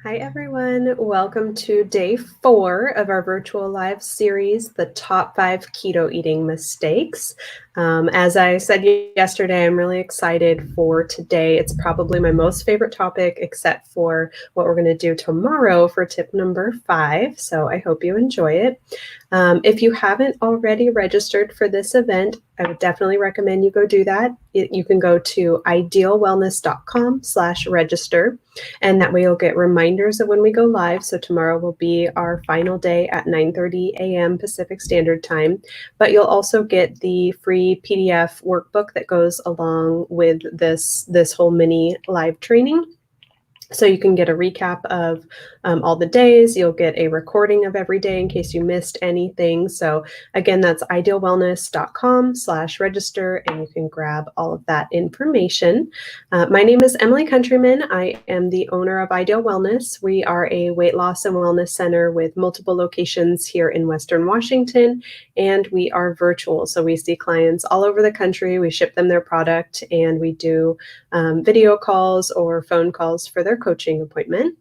Hi, everyone. Welcome to day 4 of our virtual live series, the top 5 keto eating mistakes. As I said yesterday, I'm really excited for today. It's probably my most favorite topic, except for what we're going to do tomorrow for tip number 5. So I hope you enjoy it. If you haven't already registered for this event, I would definitely recommend you go do that. You can go to idealwellness.com/register, and that way you'll get reminders of when we go live. So tomorrow will be our final day at 9:30 a.m. Pacific Standard Time, but you'll also get the free PDF workbook that goes along with this whole mini live training. So you can get a recap of all the days. You'll get a recording of every day in case you missed anything. So again, that's idealwellness.com/register, and you can grab all of that information. My name is Emily Countryman. I am the owner of Ideal Wellness. We are a weight loss and wellness center with multiple locations here in Western Washington, and we are virtual. So we see clients all over the country. We ship them their product, and we do video calls or phone calls for their coaching appointment.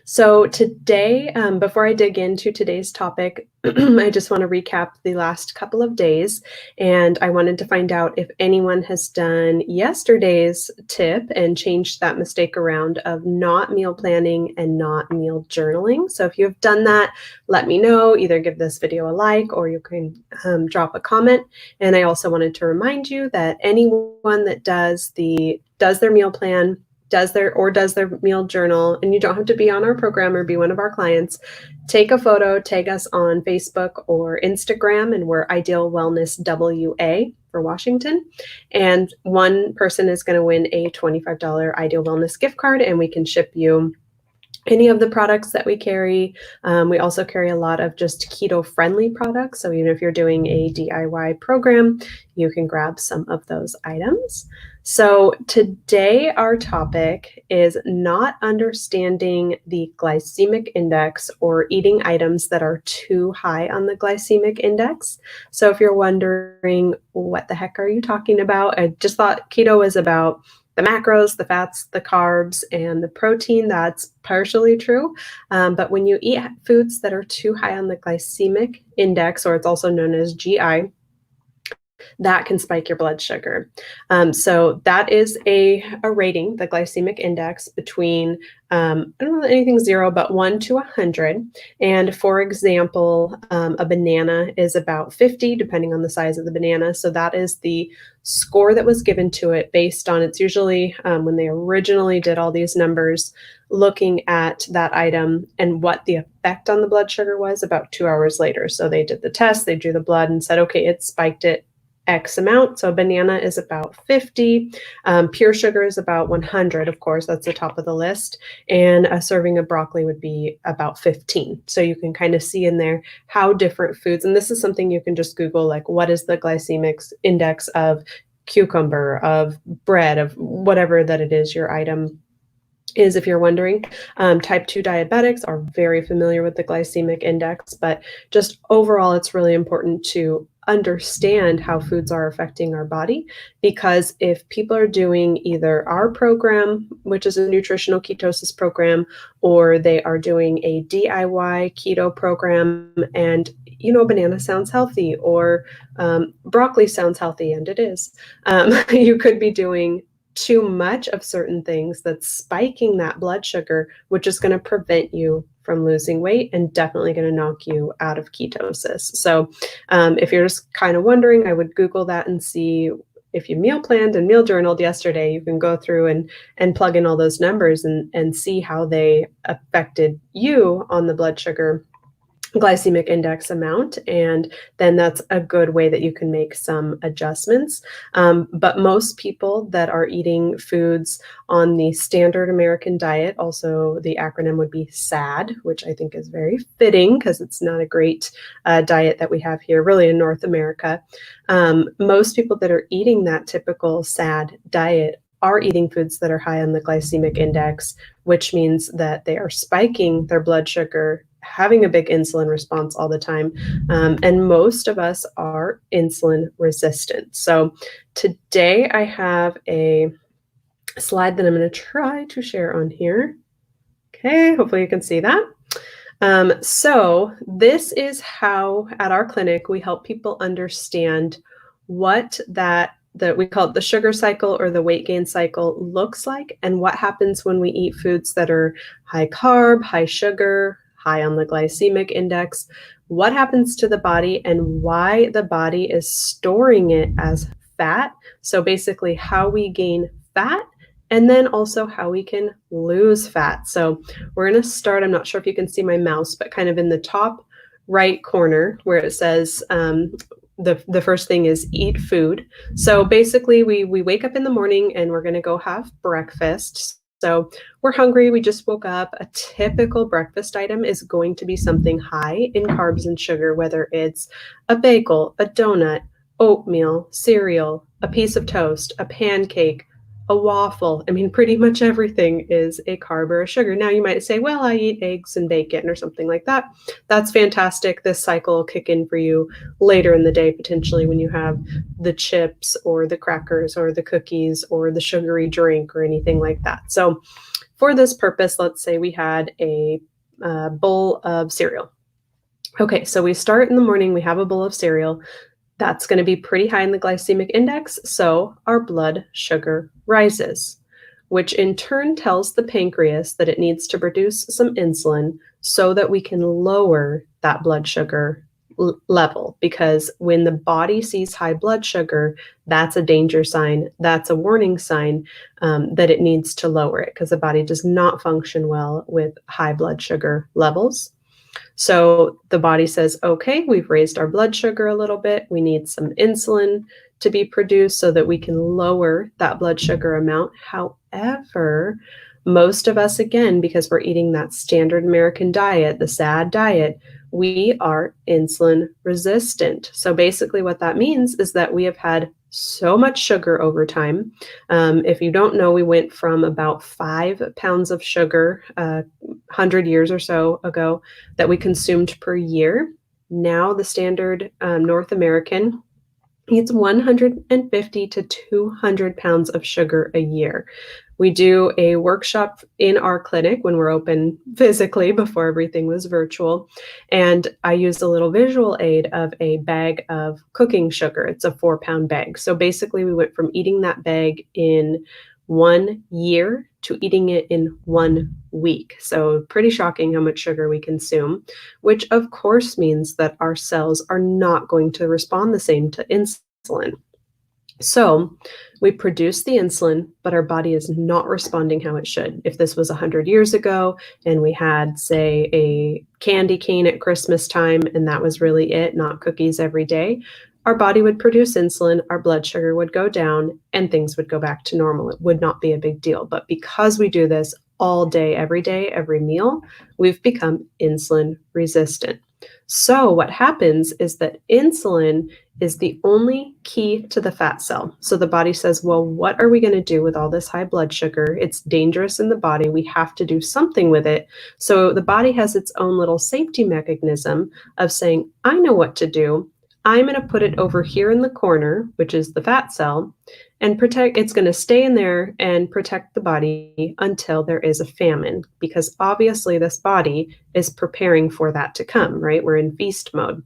So today, before I dig into today's topic, I just want to recap the last couple of days, and I wanted to find out if anyone has done yesterday's tip and changed that mistake around of not meal planning and not meal journaling. So if you've done that, let me know. Either give this video a like or you can drop a comment. And I also wanted to remind you that anyone that does their meal plan, does their meal journal, and you don't have to be on our program or be one of our clients, take a photo, tag us on Facebook or Instagram, and we're Ideal Wellness WA for Washington. And one person is going to win a $25 Ideal Wellness gift card, and we can ship you any of the products that we carry. We also carry a lot of just keto-friendly products. So even if you're doing a DIY program, you can grab some of those items. So today our topic is not understanding the glycemic index or eating items that are too high on the glycemic index. So if you're wondering, what the heck are you talking about? I just thought keto was about the macros, the fats, the carbs, and the protein. That's partially true. But when you eat foods that are too high on the glycemic index, or it's also known as GI, that can spike your blood sugar. So that is a rating, the glycemic index, between, I don't know anything 0, but 1 to 100. And for example, a banana is about 50, depending on the size of the banana. So that is the score that was given to it based on, it's usually when they originally did all these numbers, looking at that item and what the effect on the blood sugar was about 2 hours later. So they did the test, they drew the blood and said, okay, it spiked it X amount. So a banana is about 50. Pure sugar is about 100. Of course, that's the top of the list. And a serving of broccoli would be about 15. So you can kind of see in there how different foods, and this is something you can just Google, like what is the glycemic index of cucumber, of bread, of whatever that it is your item is, if you're wondering. Type 2 diabetics are very familiar with the glycemic index, but just overall, it's really important to understand how foods are affecting our body, because if people are doing either our program, which is a nutritional ketosis program, or they are doing a DIY keto program, and banana sounds healthy, or broccoli sounds healthy, and it is, you could be doing too much of certain things that's spiking that blood sugar, which is going to prevent you from losing weight and definitely going to knock you out of ketosis. So if you're just kind of wondering, I would Google that and see if you meal planned and meal journaled yesterday. You can go through and plug in all those numbers and see how they affected you on the blood sugar glycemic index amount, and then that's a good way that you can make some adjustments. But most people that are eating foods on the standard American diet, also the acronym would be SAD, which I think is very fitting because it's not a great diet that we have here really in North America. Most people that are eating that typical SAD diet are eating foods that are high on the glycemic index, which means that they are spiking their blood sugar, having a big insulin response all the time. And most of us are insulin resistant. So today I have a slide that I'm going to try to share on here. Okay, hopefully you can see that. So this is how at our clinic we help people understand what that we call it the sugar cycle or the weight gain cycle looks like, and what happens when we eat foods that are high carb, high sugar, high on the glycemic index. What happens to the body and why the body is storing it as fat. So basically how we gain fat and then also how we can lose fat. So we're going to start, I'm not sure if you can see my mouse, but kind of in the top right corner where it says the first thing is eat food. So basically we wake up in the morning and we're going to go have breakfast. So we're hungry, we just woke up. A typical breakfast item is going to be something high in carbs and sugar, whether it's a bagel, a donut, oatmeal, cereal, a piece of toast, a pancake, a waffle. I mean, pretty much everything is a carb or a sugar. Now you might say, well, I eat eggs and bacon or something like that. That's fantastic. This cycle will kick in for you later in the day, potentially when you have the chips or the crackers or the cookies or the sugary drink or anything like that. So for this purpose, let's say we had a bowl of cereal. Okay, so we start in the morning, we have a bowl of cereal. That's going to be pretty high in the glycemic index, so our blood sugar rises, which in turn tells the pancreas that it needs to produce some insulin so that we can lower that blood sugar level. Because when the body sees high blood sugar, that's a danger sign, that's a warning sign that it needs to lower it, because the body does not function well with high blood sugar levels. So the body says, okay, we've raised our blood sugar a little bit. We need some insulin to be produced so that we can lower that blood sugar amount. However, most of us, again, because we're eating that standard American diet, the SAD diet, we are insulin resistant. So basically what that means is that we have had so much sugar over time. If you don't know, we went from about 5 pounds of sugar 100 years or so ago that we consumed per year. Now the standard North American eats 150 to 200 pounds of sugar a year. We do a workshop in our clinic when we're open physically before everything was virtual. And I used a little visual aid of a bag of cooking sugar. It's a 4-pound bag. So basically we went from eating that bag in 1 year to eating it in 1 week. So pretty shocking how much sugar we consume, which of course means that our cells are not going to respond the same to insulin. So we produce the insulin, but our body is not responding how it should. If this was 100 years ago and we had, say, a candy cane at Christmas time and that was really it, not cookies every day, our body would produce insulin, our blood sugar would go down, and things would go back to normal. It would not be a big deal. But because we do this all day, every meal, we've become insulin resistant. So what happens is that insulin is the only key to the fat cell. So the body says, well, what are we going to do with all this high blood sugar? It's dangerous in the body. We have to do something with it. So the body has its own little safety mechanism of saying, I know what to do. I'm going to put it over here in the corner, which is the fat cell, and protect. It's going to stay in there and protect the body until there is a famine, because obviously this body is preparing for that to come, right? We're in feast mode.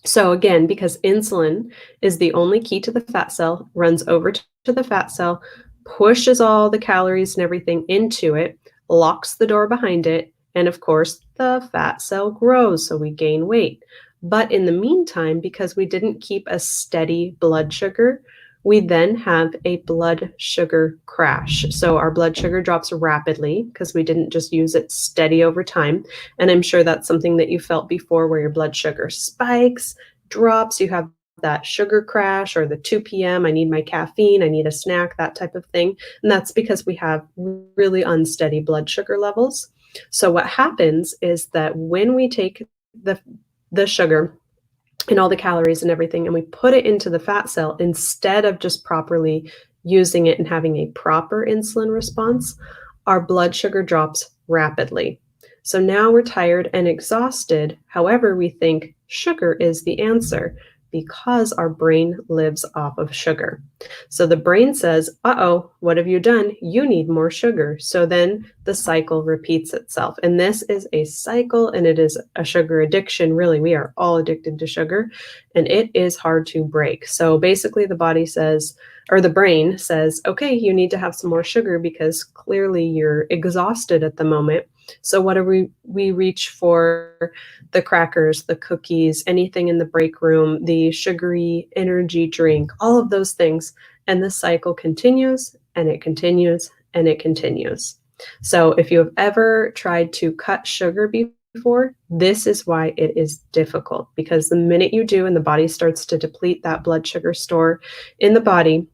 So again, because insulin is the only key to the fat cell, runs over to the fat cell, pushes all the calories and everything into it, locks the door behind it, and of course, the fat cell grows, so we gain weight. But in the meantime, because we didn't keep a steady blood sugar, we then have a blood sugar crash. So our blood sugar drops rapidly because we didn't just use it steady over time. And I'm sure that's something that you felt before, where your blood sugar spikes, drops, you have that sugar crash, or the 2 p.m., I need my caffeine, I need a snack, that type of thing. And that's because we have really unsteady blood sugar levels. So what happens is that when we take the sugar and all the calories and everything, and we put it into the fat cell, instead of just properly using it and having a proper insulin response, our blood sugar drops rapidly. So now we're tired and exhausted. However, we think sugar is the answer because our brain lives off of sugar. So the brain says, uh-oh, what have you done? You need more sugar. So then the cycle repeats itself. And this is a cycle, and it is a sugar addiction. Really, we are all addicted to sugar, and it is hard to break. So basically the body says, or the brain says, okay, you need to have some more sugar because clearly you're exhausted at the moment. So what do we reach for? The crackers, the cookies, anything in the break room, the sugary energy drink, all of those things. And the cycle continues and it continues and it continues. So if you have ever tried to cut sugar before, this is why it is difficult, because the minute you do and the body starts to deplete that blood sugar store in the body,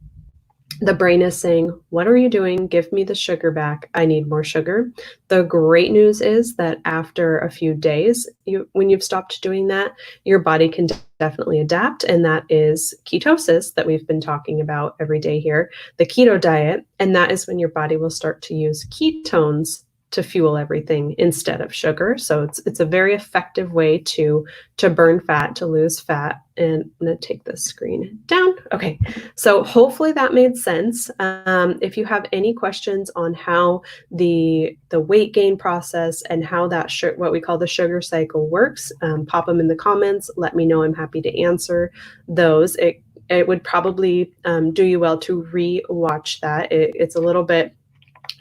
the brain is saying, what are you doing? Give me the sugar back. I need more sugar. The great news is that after a few days, when you've stopped doing that, your body can definitely adapt. And that is ketosis that we've been talking about every day here, the keto diet. And that is when your body will start to use ketones to fuel everything instead of sugar. So it's a very effective way to burn fat, to lose fat. And I'm going to take the screen down. Okay, so hopefully that made sense. If you have any questions on how the weight gain process and how that what we call the sugar cycle works, pop them in the comments. Let me know. I'm happy to answer those. It would probably do you well to re-watch that. It's a little bit,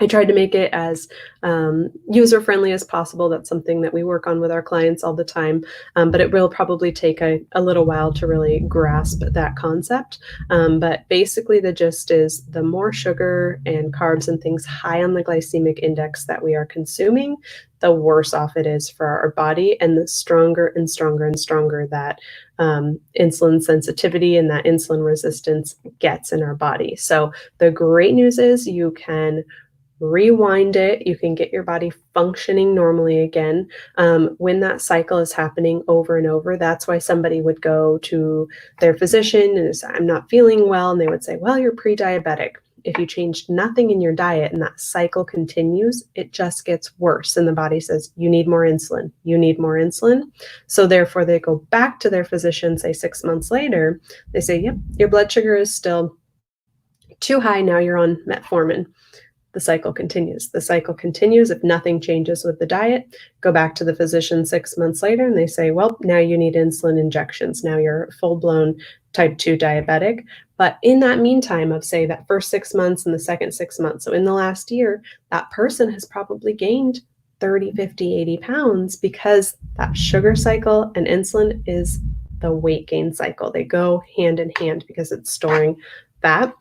I tried to make it as user-friendly as possible. That's something that we work on with our clients all the time, but it will probably take a little while to really grasp that concept. But basically the gist is the more sugar and carbs and things high on the glycemic index that we are consuming, the worse off it is for our body, and the stronger and stronger and stronger that insulin sensitivity and that insulin resistance gets in our body. So the great news is you can rewind it. You can get your body functioning normally again. When that cycle is happening over and over, that's why somebody would go to their physician and say, I'm not feeling well. And they would say, well, you're pre-diabetic. If you changed nothing in your diet and that cycle continues, it just gets worse. And the body says, you need more insulin. You need more insulin. So therefore they go back to their physician, say 6 months later, they say, yep, your blood sugar is still too high. Now you're on metformin. The cycle continues. The cycle continues. If nothing changes with the diet, go back to the physician 6 months later and they say, well, now you need insulin injections. Now you're full-blown type 2 diabetic. But in that meantime of, say, that first 6 months and the second 6 months, so in the last year, that person has probably gained 30, 50, 80 pounds because that sugar cycle and insulin is the weight gain cycle. They go hand in hand because it's storing fat.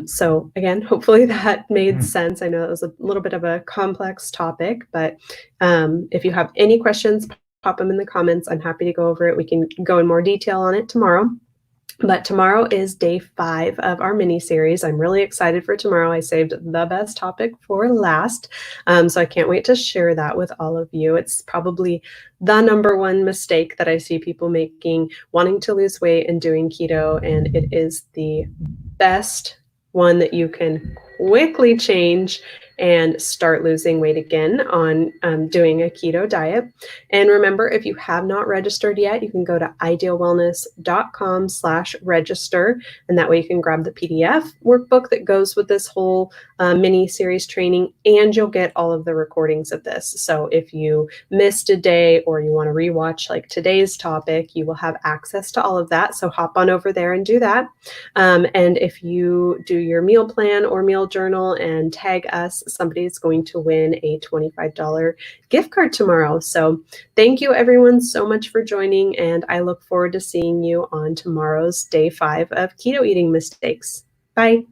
So again, hopefully that made sense. I know it was a little bit of a complex topic, but if you have any questions, pop them in the comments. I'm happy to go over it. We can go in more detail on it tomorrow. But tomorrow is day 5 of our mini series. I'm really excited for tomorrow. I saved the best topic for last. So I can't wait to share that with all of you. It's probably the number one mistake that I see people making, wanting to lose weight and doing keto. And it is the best one that you can quickly change and start losing weight again on doing a keto diet. And remember, if you have not registered yet, you can go to idealwellness.com/register. And that way you can grab the PDF workbook that goes with this whole mini series training, and you'll get all of the recordings of this. So if you missed a day or you want to rewatch like today's topic, you will have access to all of that. So hop on over there and do that. And if you do your meal plan or meal journal and tag us, somebody's going to win a $25 gift card tomorrow. So thank you everyone so much for joining, and I look forward to seeing you on tomorrow's day 5 of keto eating mistakes. Bye.